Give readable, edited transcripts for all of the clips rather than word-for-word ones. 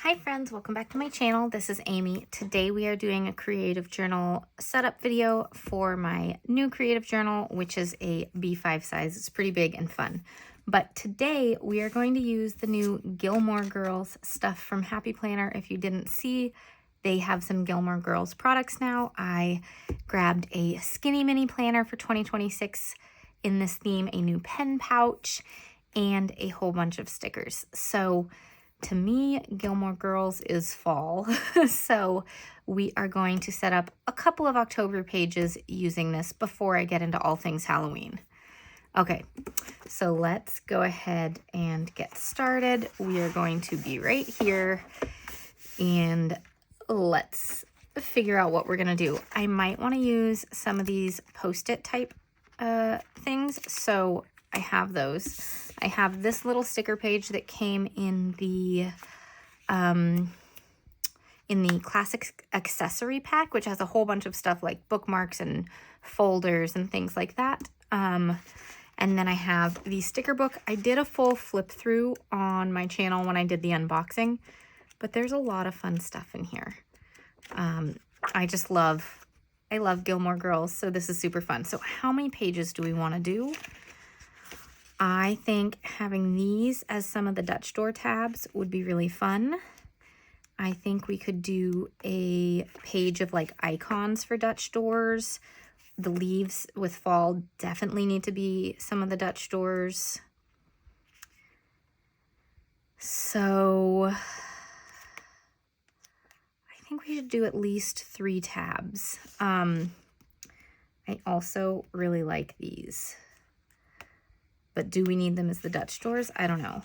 Hi friends, welcome back to my channel. This is Amy. Today we are doing a creative journal setup video for my new creative journal, which is a B5 size. It's pretty big and fun. But today we are going to use the new Gilmore Girls stuff from Happy Planner. If you didn't see, they have some Gilmore Girls products now. I grabbed a skinny mini planner for 2026 in this theme, a new pen pouch, and a whole bunch of stickers. So to me, Gilmore Girls is fall. So we are going to set up a couple of October pages using this before I get into all things Halloween. Okay, so let's go ahead and get started. We are going to be right here and let's figure out what we're gonna do. I might wanna use some of these Post-it type things, so I have those. I have this little sticker page that came in the classic accessory pack, which has a whole bunch of stuff like bookmarks and folders and things like that. And then I have the sticker book. I did a full flip through on my channel when I did the unboxing, but there's a lot of fun stuff in here. I love Gilmore Girls, so this is super fun. So how many pages do we want to do? I think having these as some of the Dutch door tabs would be really fun. I think we could do a page of like icons for Dutch doors. The leaves with fall definitely need to be some of the Dutch doors. So I think we should do at least 3 tabs. I also really like these. But do we need them as the Dutch doors? I don't know.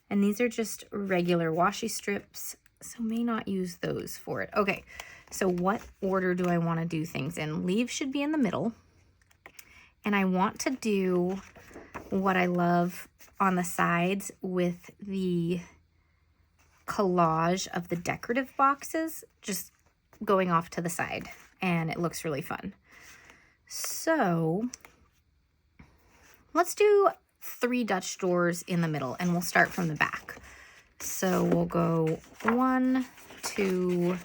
And these are just regular washi strips, so may not use those for it. Okay, so what order do I want to do things in? Leaves should be in the middle. And I want to do what I love on the sides with the collage of the decorative boxes, just going off to the side. And it looks really fun. So let's do 3 Dutch doors in the middle, and we'll start from the back. So we'll go 1, 2,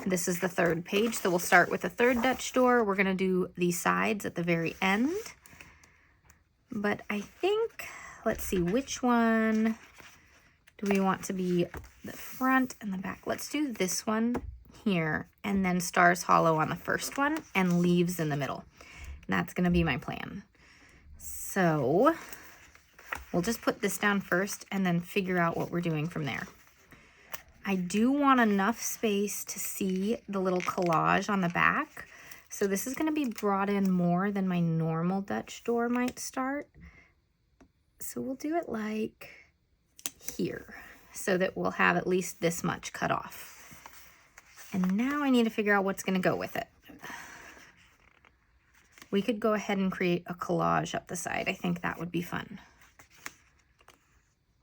this is the 3rd page, so we'll start with the 3rd Dutch door. We're gonna do the sides at the very end. But I think, let's see, which one do we want to be the front and the back? Let's do this one here, and then Stars Hollow on the first one, and leaves in the middle. And that's gonna be my plan. So we'll just put this down first and then figure out what we're doing from there. I do want enough space to see the little collage on the back. So this is going to be brought in more than my normal Dutch door might start. So we'll do it like here so that we'll have at least this much cut off. And now I need to figure out what's going to go with it. We could go ahead and create a collage up the side. I think that would be fun.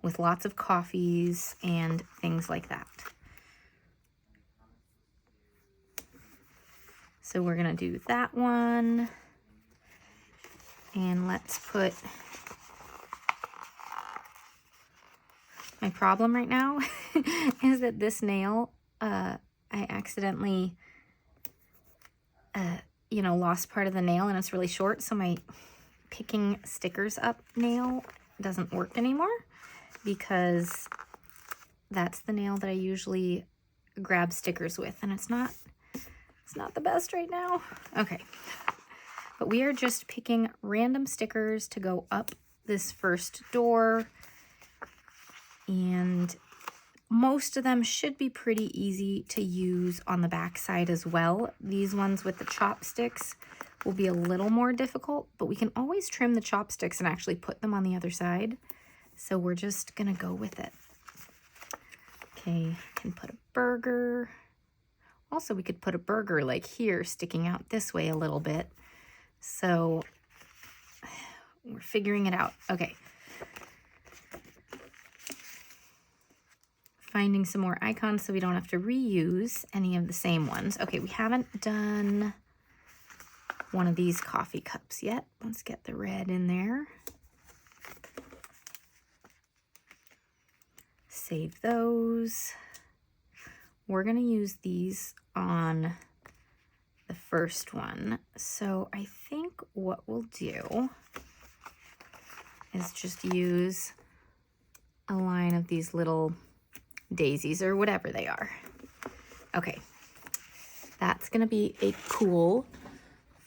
With lots of coffees and things like that. So we're gonna do that one. And let's put, my problem right now is that this nail, I accidentally, lost part of the nail and it's really short. So my picking stickers up nail doesn't work anymore because that's the nail that I usually grab stickers with, and it's not the best right now. Okay, but we are just picking random stickers to go up this first door, and most of them should be pretty easy to use on the back side as well. These ones with the chopsticks will be a little more difficult, but we can always trim the chopsticks and actually put them on the other side. So we're just gonna go with it. Okay, I can put a burger. Also, we could put a burger like here, sticking out this way a little bit. So we're figuring it out. Okay. Finding some more icons so we don't have to reuse any of the same ones. Okay, we haven't done one of these coffee cups yet. Let's get the red in there. save those. We're gonna use these on the first one. So I think what we'll do is just use a line of these little daisies or whatever they are. Okay, that's gonna be a cool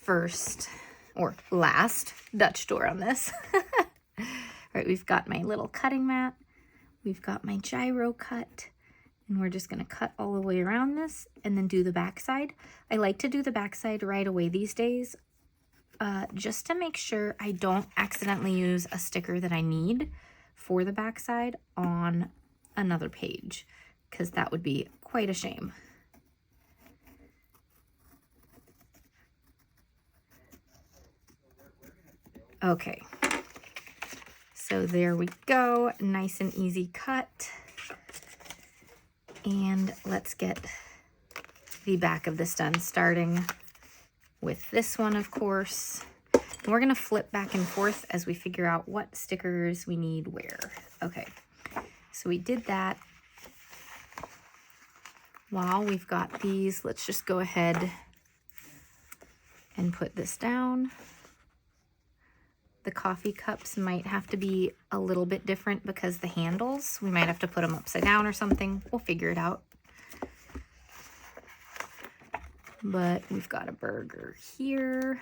first or last Dutch door on this. All right, we've got my little cutting mat, we've got my gyro cut, and we're just gonna cut all the way around this and then do the backside. I like to do the backside right away these days, just to make sure I don't accidentally use a sticker that I need for the backside on another page, because that would be quite a shame. Okay, so there we go, nice and easy cut. And let's get the back of this done, starting with this one, of course. And we're gonna flip back and forth as we figure out what stickers we need where. Okay, so we did that. While we've got these, let's just go ahead and put this down. The coffee cups might have to be a little bit different because the handles, we might have to put them upside down or something. We'll figure it out. But we've got a burger here.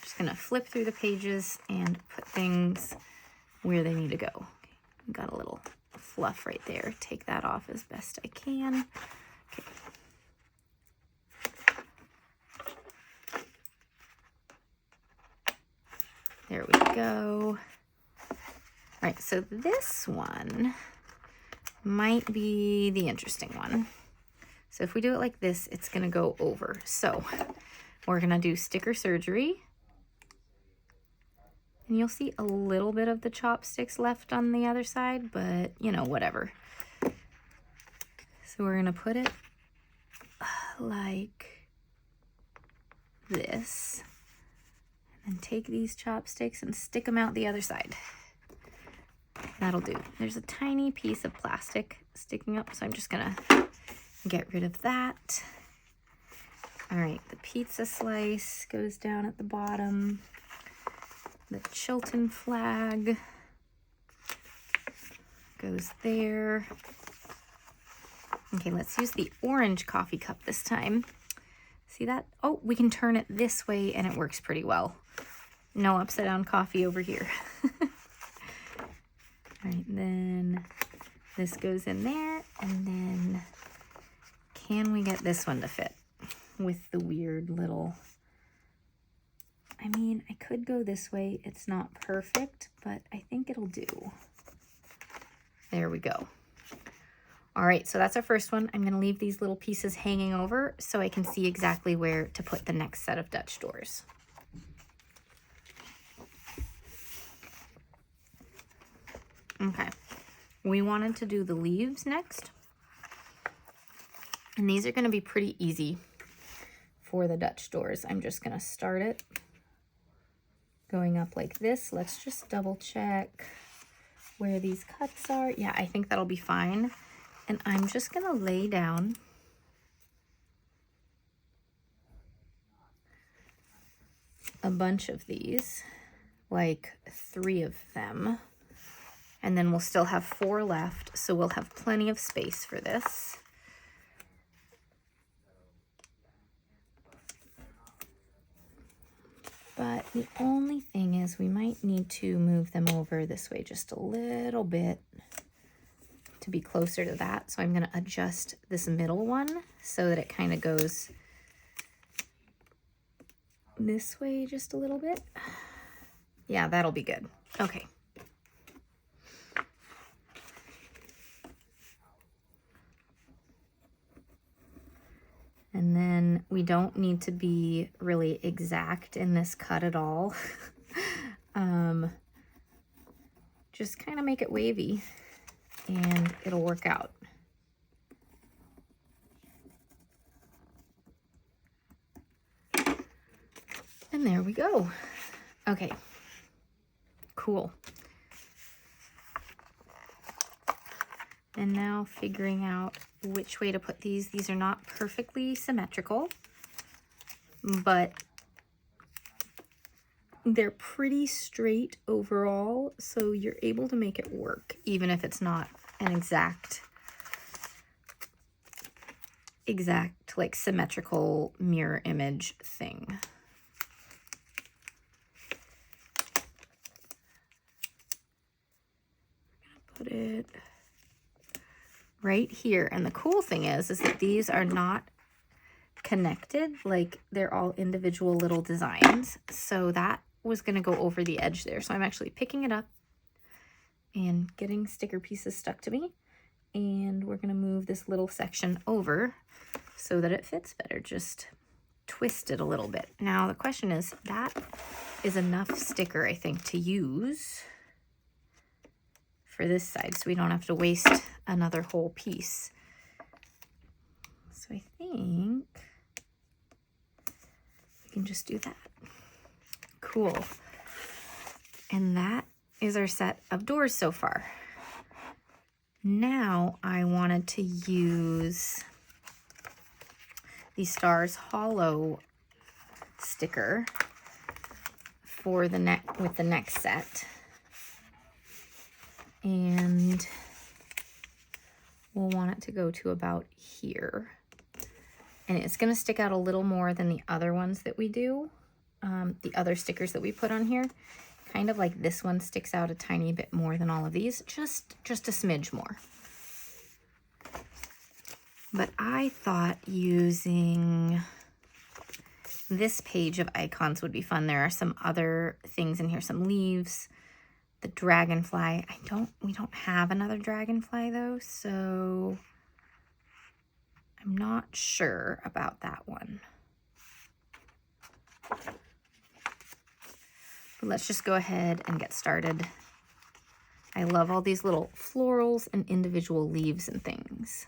Just gonna flip through the pages and put things where they need to go. Okay, got a little fluff right there. Take that off as best I can. Okay. There we go. All right, so this one might be the interesting one. So if we do it like this, it's gonna go over. So we're gonna do sticker surgery. And you'll see a little bit of the chopsticks left on the other side, but you know, whatever. So we're gonna put it like this. And take these chopsticks and stick them out the other side. That'll do. There's a tiny piece of plastic sticking up, so I'm just gonna get rid of that. All right, the pizza slice goes down at the bottom. The Chilton flag goes there. Okay, let's use the orange coffee cup this time. See that? Oh, we can turn it this way and it works pretty well. No upside down coffee over here. All right, then this goes in there, and then can we get this one to fit with the weird little, I mean, I could go this way. It's not perfect, but I think it'll do. There we go. All right, so that's our first one. I'm gonna leave these little pieces hanging over so I can see exactly where to put the next set of Dutch doors. Okay, we wanted to do the leaves next. And these are gonna be pretty easy for the Dutch doors. I'm just gonna start it going up like this. Let's just double check where these cuts are. Yeah, I think that'll be fine. And I'm just gonna lay down a bunch of these, like 3 of them. And then we'll still have 4 left, so we'll have plenty of space for this. But the only thing is we might need to move them over this way just a little bit to be closer to that. So I'm gonna adjust this middle one so that it kind of goes this way just a little bit. Yeah, that'll be good. Okay. And then we don't need to be really exact in this cut at all. Just kind of make it wavy and it'll work out. And there we go. Okay, cool. And now figuring out which way to put these. These are not perfectly symmetrical, but they're pretty straight overall, so you're able to make it work, even if it's not an exact like symmetrical mirror image thing. Put it right here. And the cool thing is that these are not connected, like they're all individual little designs. So that was going to go over the edge there. So I'm actually picking it up and getting sticker pieces stuck to me. And we're going to move this little section over so that it fits better. Just twist it a little bit. Now the question is, that is enough sticker, I think, to use for this side, so we don't have to waste another whole piece. So I think we can just do that. Cool. And that is our set of doors so far. Now I wanted to use the Stars Hollow sticker for the with the next set. And we'll want it to go to about here. And it's going to stick out a little more than the other ones that we do, the other stickers that we put on here. Kind of like this one sticks out a tiny bit more than all of these, just a smidge more. But I thought using this page of icons would be fun. There are some other things in here, some leaves, the dragonfly. We don't have another dragonfly though, so I'm not sure about that one. But let's just go ahead and get started. I love all these little florals and individual leaves and things.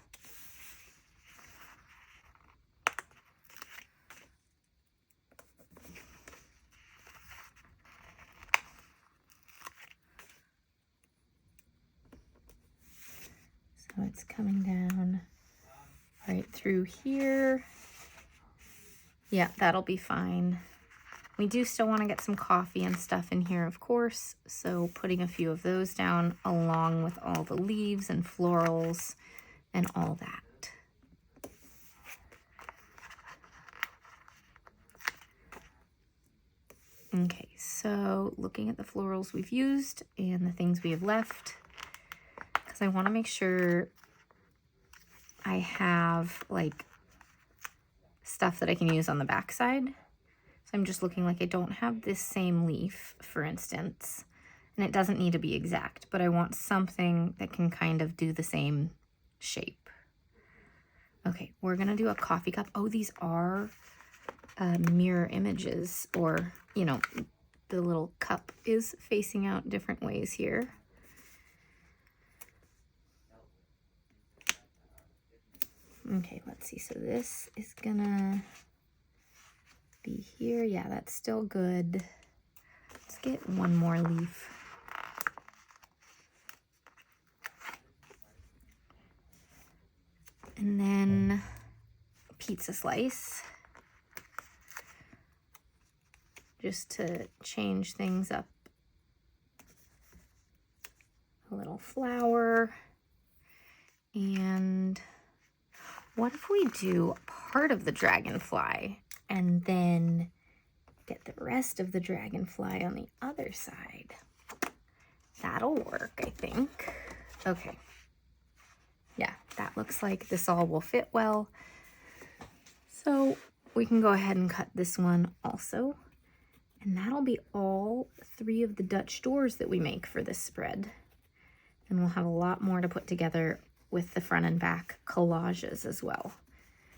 So it's coming down right through here. Yeah, that'll be fine. We do still want to get some coffee and stuff in here, of course, so putting a few of those down along with all the leaves and florals and all that. Okay, so looking at the florals we've used and the things we have left, because I want to make sure I have like stuff that I can use on the back side. So I'm just looking like I don't have this same leaf, for instance, and it doesn't need to be exact, but I want something that can kind of do the same shape. Okay, we're gonna do a coffee cup. Oh, these are mirror images, or, you know, the little cup is facing out different ways here. Okay, let's see. So this is gonna be here. Yeah, that's still good. Let's get one more leaf. And then pizza slice, just to change things up. A little flower. And what if we do part of the dragonfly and then get the rest of the dragonfly on the other side? That'll work, I think. Okay. Yeah, that looks like this all will fit well. So we can go ahead and cut this one also. And that'll be all 3 of the Dutch doors that we make for this spread. And we'll have a lot more to put together with the front and back collages as well.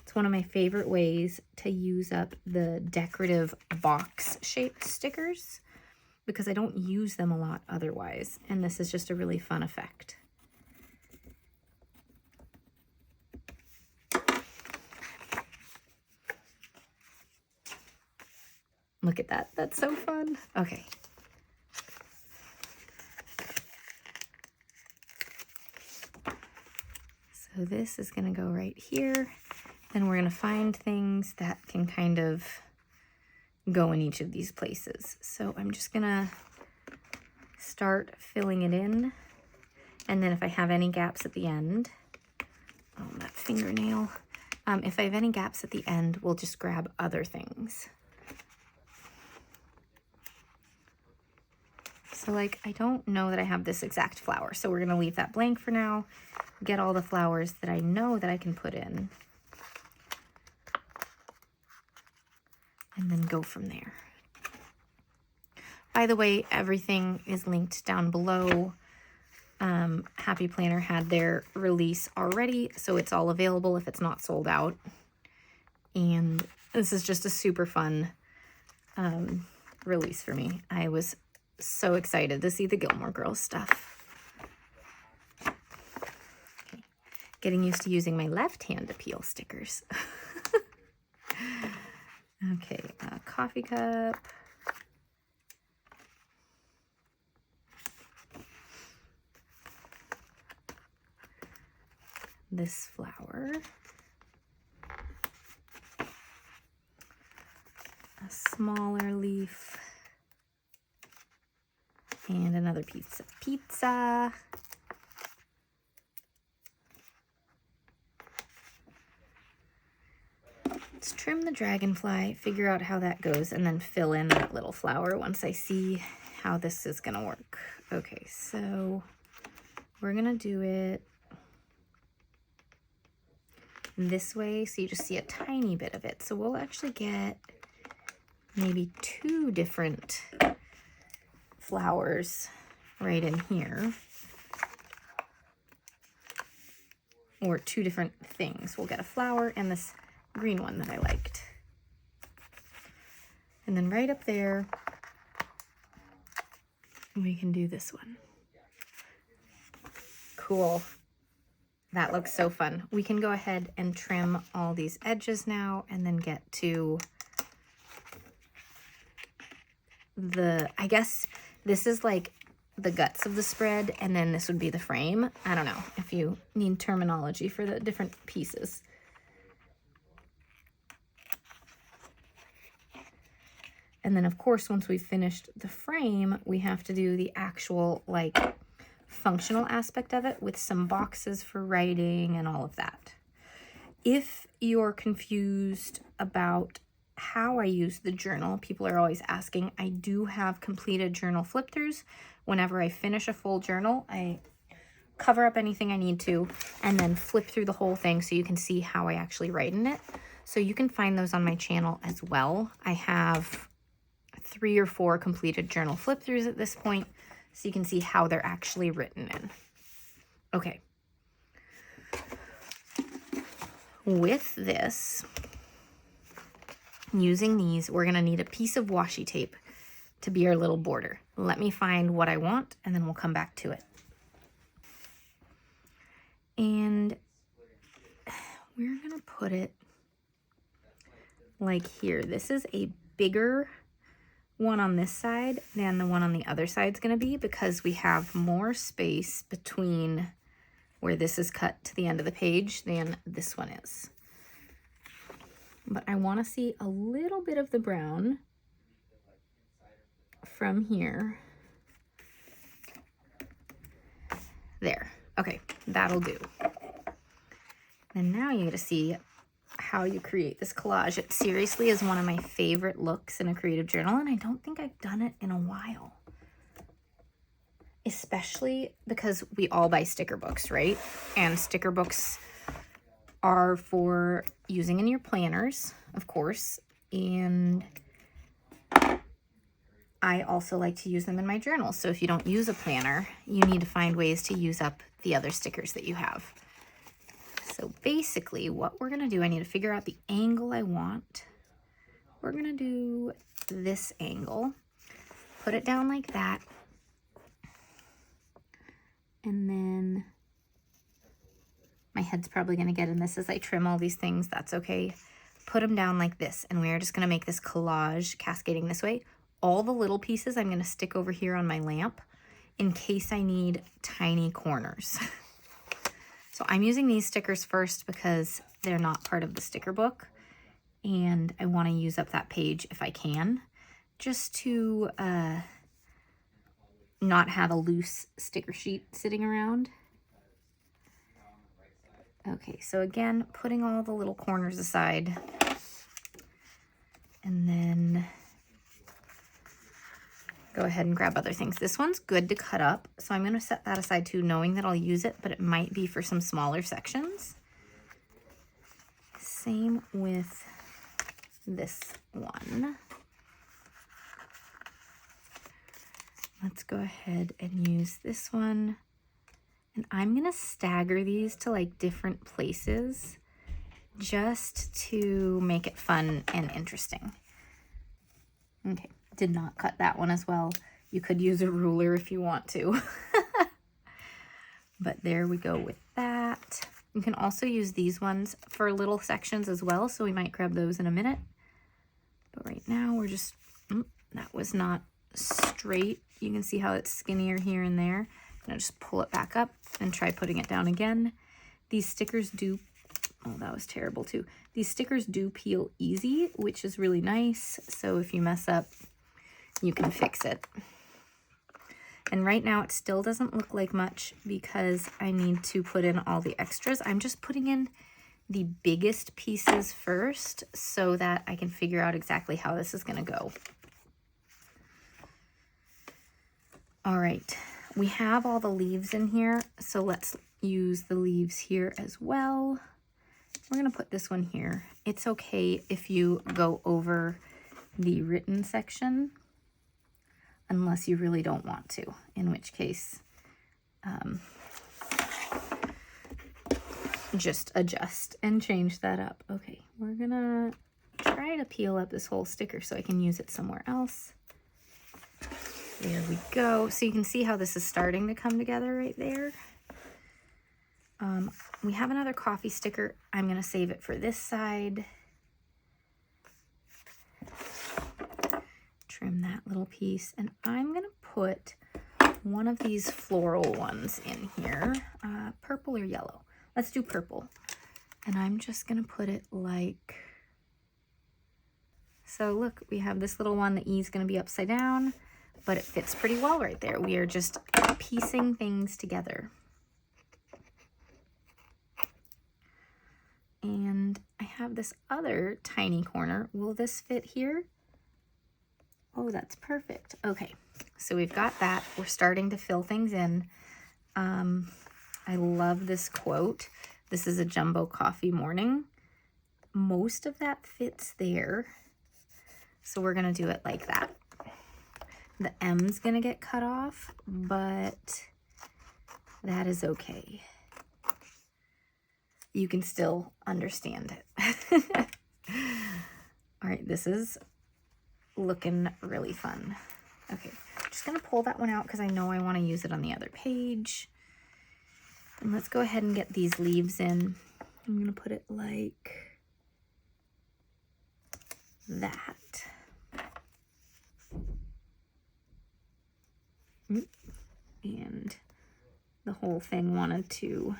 It's one of my favorite ways to use up the decorative box-shaped stickers because I don't use them a lot otherwise, and this is just a really fun effect. Look at that. That's so fun. Okay. So this is gonna go right here. Then we're gonna find things that can kind of go in each of these places. So I'm just gonna start filling it in. And then if I have any gaps at the end, oh, that fingernail. If I have any gaps at the end, we'll just grab other things. So like, I don't know that I have this exact flower, so we're gonna leave that blank for now, get all the flowers that I know that I can put in, and then go from there. By the way, everything is linked down below. Happy Planner had their release already, so it's all available if it's not sold out. And this is just a super fun release for me. I was so excited to see the Gilmore Girls stuff. Okay. Getting used to using my left hand to peel stickers. Okay, coffee cup. This flower. A smaller leaf. And another piece of pizza. Let's trim the dragonfly, figure out how that goes, and then fill in that little flower once I see how this is gonna work. Okay, so we're gonna do it this way, so you just see a tiny bit of it. So we'll actually get maybe 2 different flowers right in here, or 2 different things. We'll get a flower and this green one that I liked, and then right up there we can do this one. Cool. That looks so fun. We can go ahead and trim all these edges now, and then get to I guess this is like the guts of the spread, and then this would be the frame. I don't know if you need terminology for the different pieces. And then of course, once we've finished the frame, we have to do the actual like functional aspect of it with some boxes for writing and all of that. If you're confused about how I use the journal, people are always asking, I do have completed journal flip throughs. Whenever I finish a full journal, I cover up anything I need to and then flip through the whole thing so you can see how I actually write in it. So you can find those on my channel as well. I have 3 or 4 completed journal flip throughs at this point, so you can see how they're actually written in. Okay. With this, using these, we're gonna need a piece of washi tape to be our little border. Let me find what I want, and then we'll come back to it. And we're gonna put it like here. This is a bigger one on this side than the one on the other side is going to be, because we have more space between where this is cut to the end of the page than this one is. But I want to see a little bit of the brown from here. There. Okay, that'll do. And now you get to see how you create this collage. It seriously is one of my favorite looks in a creative journal, and I don't think I've done it in a while. Especially because we all buy sticker books, right? And sticker books are for using in your planners, of course, and I also like to use them in my journal. So if you don't use a planner, you need to find ways to use up the other stickers that you have. So basically what we're gonna do, I need to figure out the angle I want. We're gonna do this angle, put it down like that, and then my head's probably gonna get in this as I trim all these things, that's okay. Put them down like this, and we're just gonna make this collage cascading this way. All the little pieces I'm gonna stick over here on my lamp in case I need tiny corners. So I'm using these stickers first because they're not part of the sticker book, and I want to use up that page if I can, just to not have a loose sticker sheet sitting around. Okay, so again, putting all the little corners aside, and then go ahead and grab other things. This one's good to cut up, so I'm going to set that aside too, knowing that I'll use it, but it might be for some smaller sections. Same with this one. Let's go ahead and use this one. And I'm going to stagger these to like different places just to make it fun and interesting. Okay, did not cut that one as well. You could use a ruler if you want to. But there we go with that. You can also use these ones for little sections as well, so we might grab those in a minute. But right now we're just, that was not straight. You can see how it's skinnier here and there. I'm gonna just pull it back up and try putting it down again. These stickers do, oh, that was terrible too. These stickers do peel easy, which is really nice. So if you mess up, you can fix it. And right now it still doesn't look like much because I need to put in all the extras. I'm just putting in the biggest pieces first so that I can figure out exactly how this is gonna go. All right, we have all the leaves in here, so let's use the leaves here as well. We're gonna put this one here. It's okay if you go over the written section, unless you really don't want to, in which case, just adjust and change that up. Okay, we're gonna try to peel up this whole sticker so I can use it somewhere else. There we go. So you can see how this is starting to come together right there. We have another coffee sticker. I'm gonna save it for this side. Trim that little piece, and I'm gonna put one of these floral ones in here, purple or yellow. Let's do purple, and I'm just gonna put it like so. Look, we have this little one. The E is gonna be upside down, but it fits pretty well right there. We are just piecing things together. And I have this other tiny corner. Will this fit here? Oh, that's perfect. Okay, so we've got that. We're starting to fill things in. I love this quote. This is a jumbo coffee morning. Most of that fits there. So we're gonna do it like that. The M's gonna get cut off, but that is okay. You can still understand it. All right, this is looking really fun. Okay, just gonna pull that one out because I know I want to use it on the other page. And let's go ahead and get these leaves in. I'm gonna put it like that. And the whole thing wanted to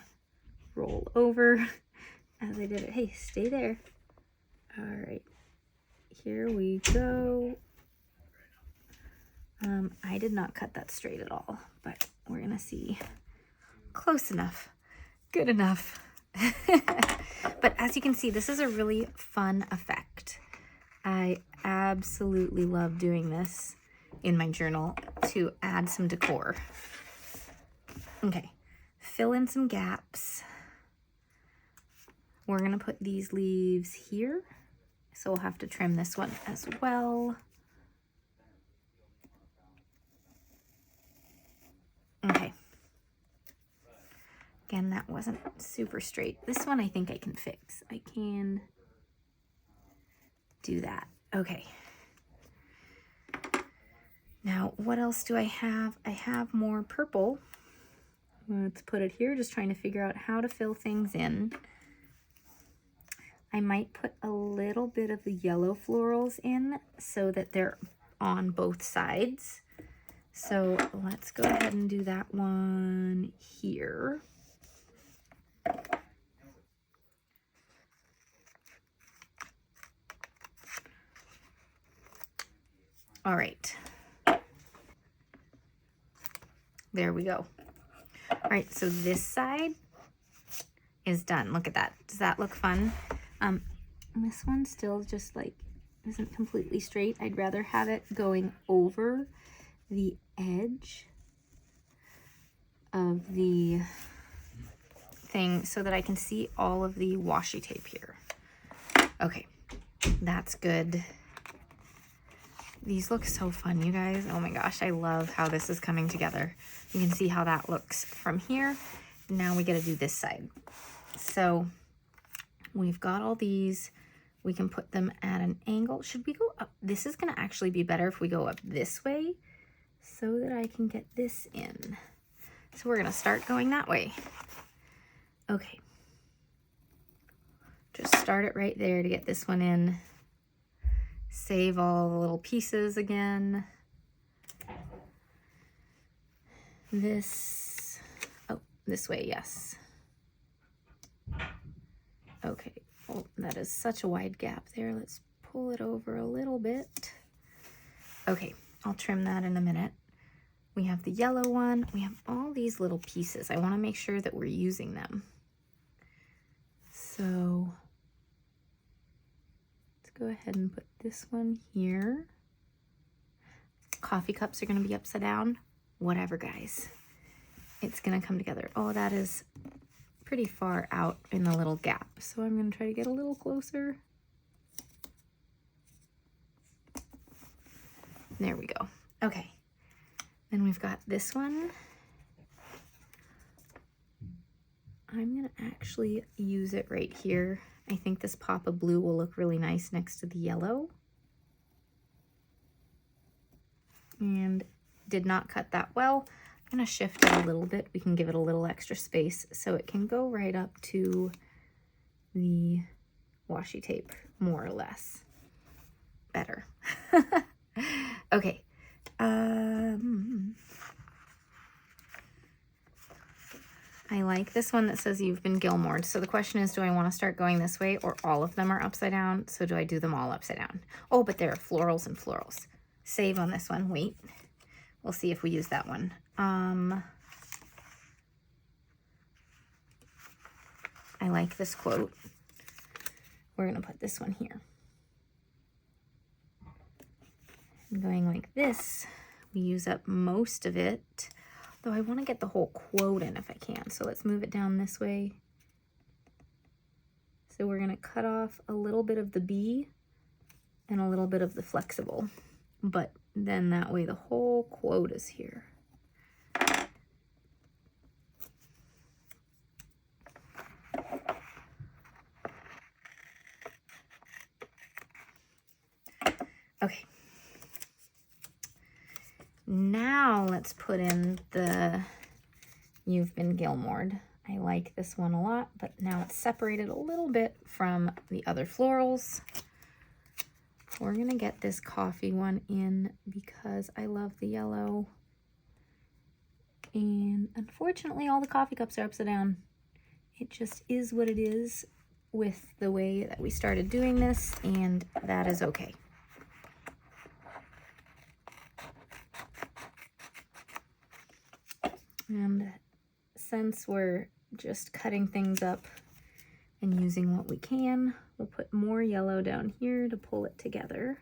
roll over as I did it. Hey, stay there. All right, here we go. I did not cut that straight at all, but we're gonna see. Close enough, good enough. But as you can see, this is a really fun effect. I absolutely love doing this in my journal to add some decor. Okay, fill in some gaps. We're gonna put these leaves here, so we'll have to trim this one as well. Okay. Again, that wasn't super straight. This one I think I can fix. I can do that. Okay. Now, what else do I have? I have more purple. Let's put it here, just trying to figure out how to fill things in. I might put a little bit of the yellow florals in so that they're on both sides. So let's go ahead and do that one here. All right. There we go. All right, so this side is done. Look at that. Does that look fun? This one still just like isn't completely straight. I'd rather have it going over the edge of the thing so that I can see all of the washi tape here. Okay, that's good. These look so fun, you guys. Oh my gosh, I love how this is coming together. You can see how that looks from here. Now we got to do this side. So we've got all these. We can put them at an angle. Should we go up? This is going to actually be better if we go up this way so that I can get this in. So we're going to start going that way. Okay. Just start it right there to get this one in. Save all the little pieces again. This way, yes. Okay, oh, that is such a wide gap there. Let's pull it over a little bit. Okay, I'll trim that in a minute. We have the yellow one. We have all these little pieces. I want to make sure that we're using them. So let's go ahead and put this one here. Coffee cups are going to be upside down. Whatever, guys. It's going to come together. Oh, that is pretty far out in the little gap. So I'm going to try to get a little closer. There we go. Okay. Then we've got this one. I'm going to actually use it right here. I think this pop of blue will look really nice next to the yellow. And did not cut that well. I'm going to shift it a little bit. We can give it a little extra space so it can go right up to the washi tape, more or less. Better. Okay. I like this one that says you've been Gilmored. So the question is, do I want to start going this way or all of them are upside down? So do I do them all upside down? Oh, but there are florals and florals. Save on this one. Wait. We'll see if we use that one. I like this quote. We're going to put this one here. And going like this, we use up most of it. Though I want to get the whole quote in if I can. So let's move it down this way. So we're going to cut off a little bit of the B and a little bit of the flexible. But then that way the whole quote is here. Okay. Now let's put in the You've Been Gilmored. I like this one a lot, but now it's separated a little bit from the other florals. We're going to get this coffee one in because I love the yellow. And unfortunately, all the coffee cups are upside down. It just is what it is with the way that we started doing this, and that is okay. And since we're just cutting things up and using what we can, we'll put more yellow down here to pull it together.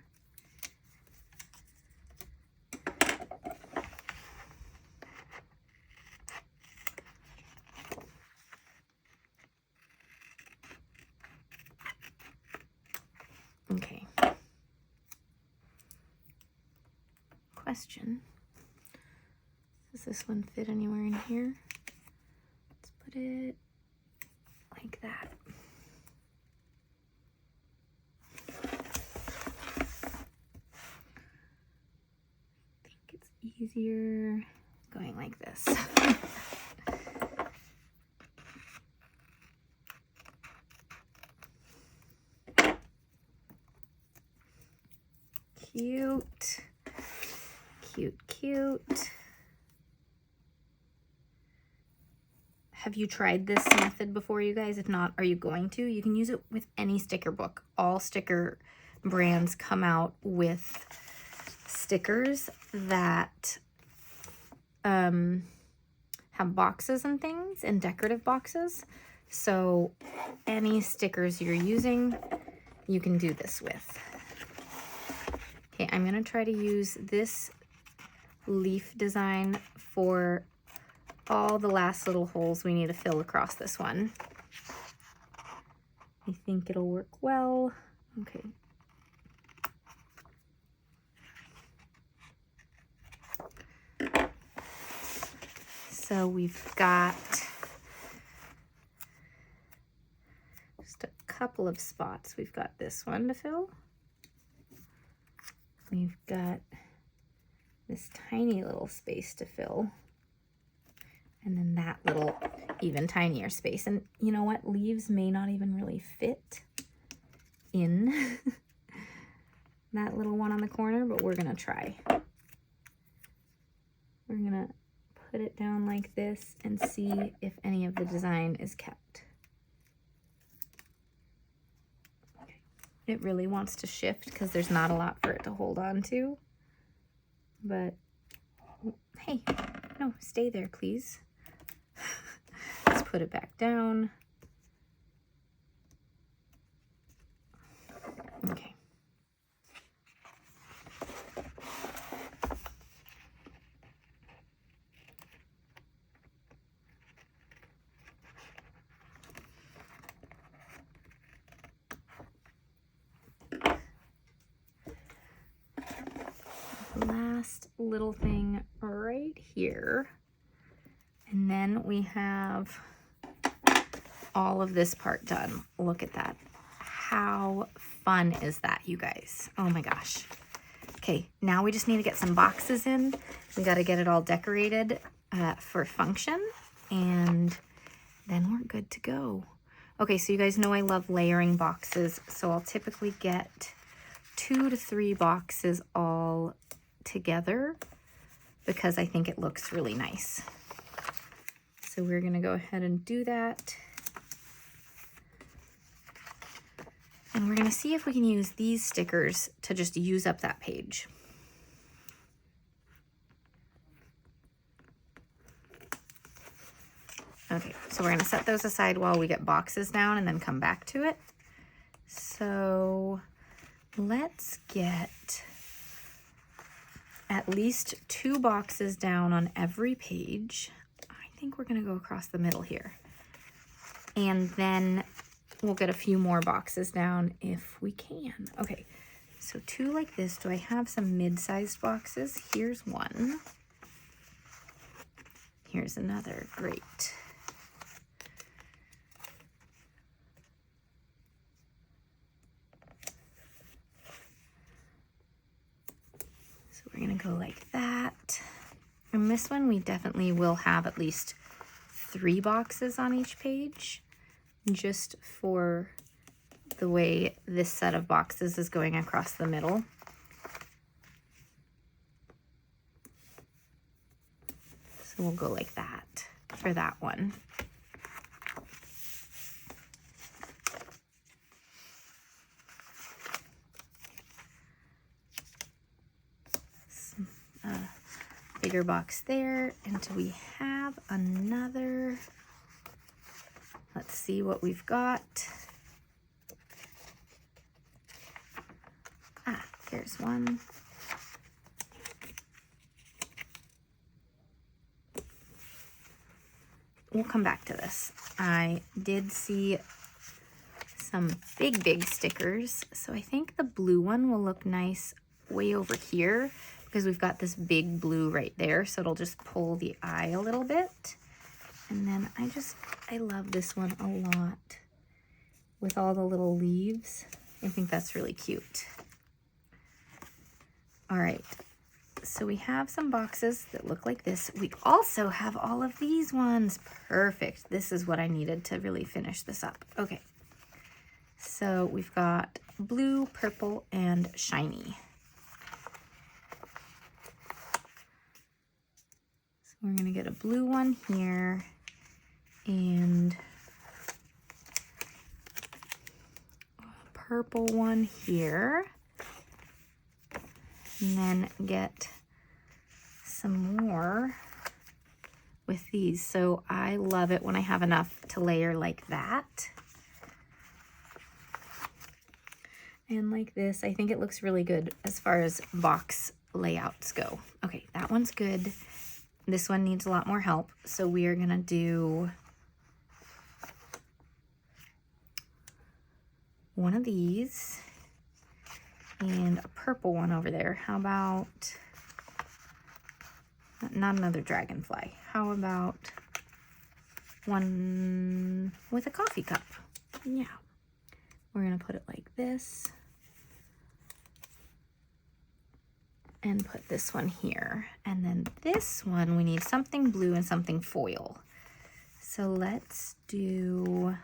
Okay. Question. Does this one fit anywhere in here? Let's put it like that. I think it's easier going like this. Cute. Cute, cute. Have you tried this method before, you guys? If not, are you going to? You can use it with any sticker book. All sticker brands come out with stickers that have boxes and things, and decorative boxes. So any stickers you're using, you can do this with. Okay, I'm gonna try to use this leaf design for all the last little holes we need to fill across this one. I think it'll work well. Okay. So we've got just a couple of spots. We've got this one to fill. We've got this tiny little space to fill. And then that little even tinier space. And you know what? Leaves may not even really fit in that little one on the corner, but we're gonna try. We're gonna put it down like this and see if any of the design is kept. Okay. It really wants to shift because there's not a lot for it to hold on to. But hey, no, stay there, please. Let's put it back down. Okay. Last little thing right here. And then we have all of this part done. Look at that. How fun is that, you guys? Oh my gosh. Okay, now we just need to get some boxes in. We got to get it all decorated for function, and then we're good to go. Okay, so you guys know I love layering boxes, so I'll typically get 2 to 3 boxes all together because I think it looks really nice. So we're gonna go ahead and do that. And we're gonna see if we can use these stickers to just use up that page. Okay, so we're gonna set those aside while we get boxes down and then come back to it. So let's get at least 2 boxes down on every page. I think we're gonna go across the middle here. And then we'll get a few more boxes down if we can. Okay, so 2 like this. Do I have some mid-sized boxes? Here's one. Here's another, great. So we're gonna go like that. And this one, we definitely will have at least 3 boxes on each page, just for the way this set of boxes is going across the middle. So we'll go like that for that one. Bigger box there. And do we have another? Let's see what we've got. Ah, here's one. We'll come back to this. I did see some big stickers, so I think the blue one will look nice way over here because we've got this big blue right there, so it'll just pull the eye a little bit. And then I love this one a lot with all the little leaves. I think that's really cute. All right, so we have some boxes that look like this. We also have all of these ones. Perfect. This is what I needed to really finish this up. Okay, so we've got blue, purple, and shiny. So we're gonna get a blue one here and a purple one here. And then get some more with these. So I love it when I have enough to layer like that. And like this, I think it looks really good as far as box layouts go. Okay, that one's good. This one needs a lot more help. So we are gonna do one of these and a purple one over there. How about, not another dragonfly. How about one with a coffee cup? Yeah. We're gonna put it like this. And put this one here. And then this one, we need something blue and something foil. So let's do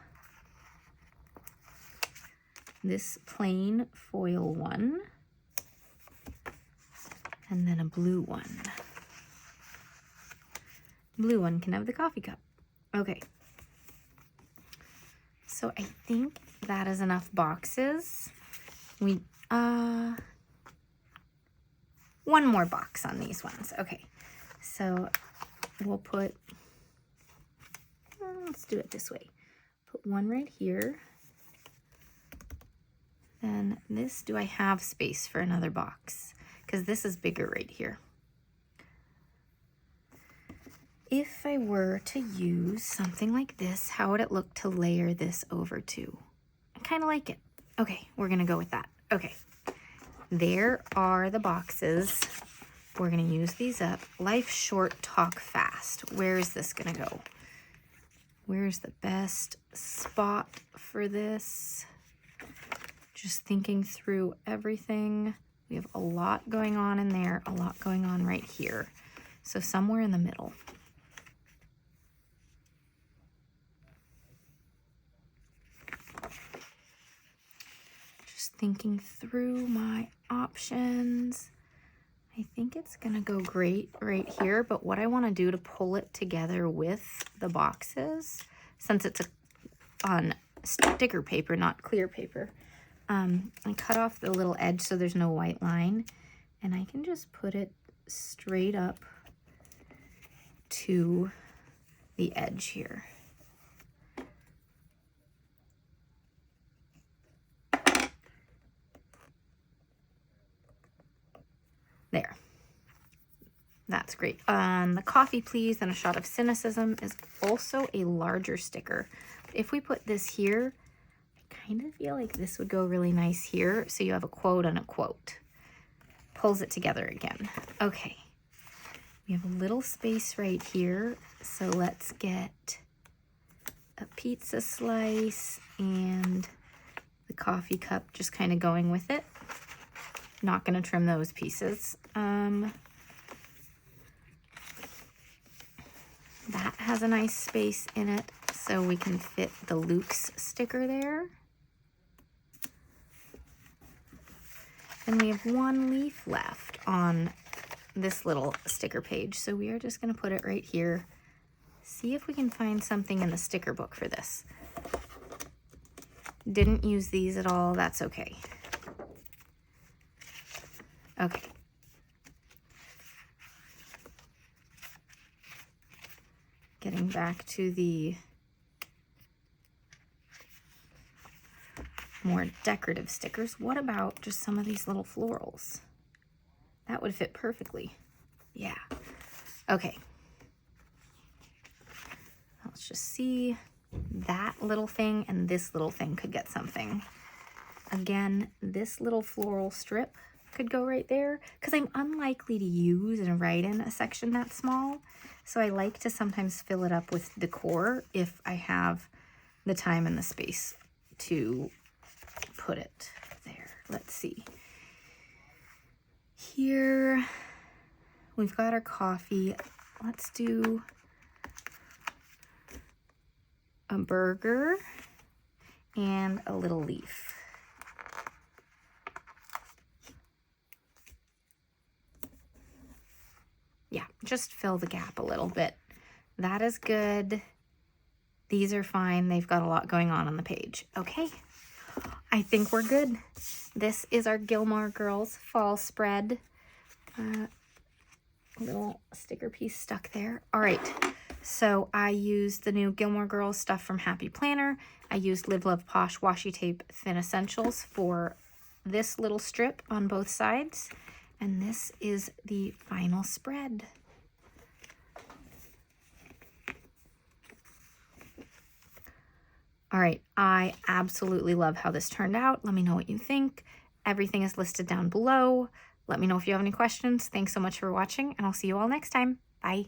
this plain foil one. And then a blue one. Blue one can have the coffee cup. Okay. So I think that is enough boxes. We, one more box on these ones. Okay, so we'll put, let's do it this way. Put one right here. Then this, do I have space for another box? Because this is bigger right here. If I were to use something like this, how would it look to layer this over to? I kind of like it. Okay, we're gonna go with that. Okay. There are the boxes. We're gonna use these up. Life short, talk fast. Where is this gonna go? Where's the best spot for this? Just thinking through everything. We have a lot going on in there, a lot going on right here. So somewhere in the middle. Thinking through my options. I think it's gonna go great right here, but what I want to do to pull it together with the boxes, since it's on sticker paper, not clear paper, I cut off the little edge so there's no white line, and I can just put it straight up to the edge here. There. That's great. The coffee please and a shot of cynicism is also a larger sticker. If we put this here, I kind of feel like this would go really nice here. So you have a quote and a quote. Pulls it together again. Okay. We have a little space right here. So let's get a pizza slice and the coffee cup just kind of going with it. Not going to trim those pieces. That has a nice space in it, so we can fit the Luke's sticker there. And we have one leaf left on this little sticker page, so we are just going to put it right here. See if we can find something in the sticker book for this. Didn't use these at all, that's okay. Okay. Getting back to the more decorative stickers. What about just some of these little florals? That would fit perfectly. Yeah. Okay. Let's just see. That little thing and this little thing could get something. Again, this little floral strip could go right there because I'm unlikely to use and write in a section that small. So I like to sometimes fill it up with decor if I have the time and the space to put it there. Let's see. Here we've got our coffee. Let's do a burger and a little leaf. Yeah, just fill the gap a little bit. That is good. These are fine. They've got a lot going on the page. Okay, I think we're good. This is our Gilmore Girls fall spread. little sticker piece stuck there. All right, so I used the new Gilmore Girls stuff from Happy Planner. I used Live Love Posh washi tape Thin Essentials for this little strip on both sides. And this is the final spread. All right, I absolutely love how this turned out. Let me know what you think. Everything is listed down below. Let me know if you have any questions. Thanks so much for watching, and I'll see you all next time. Bye.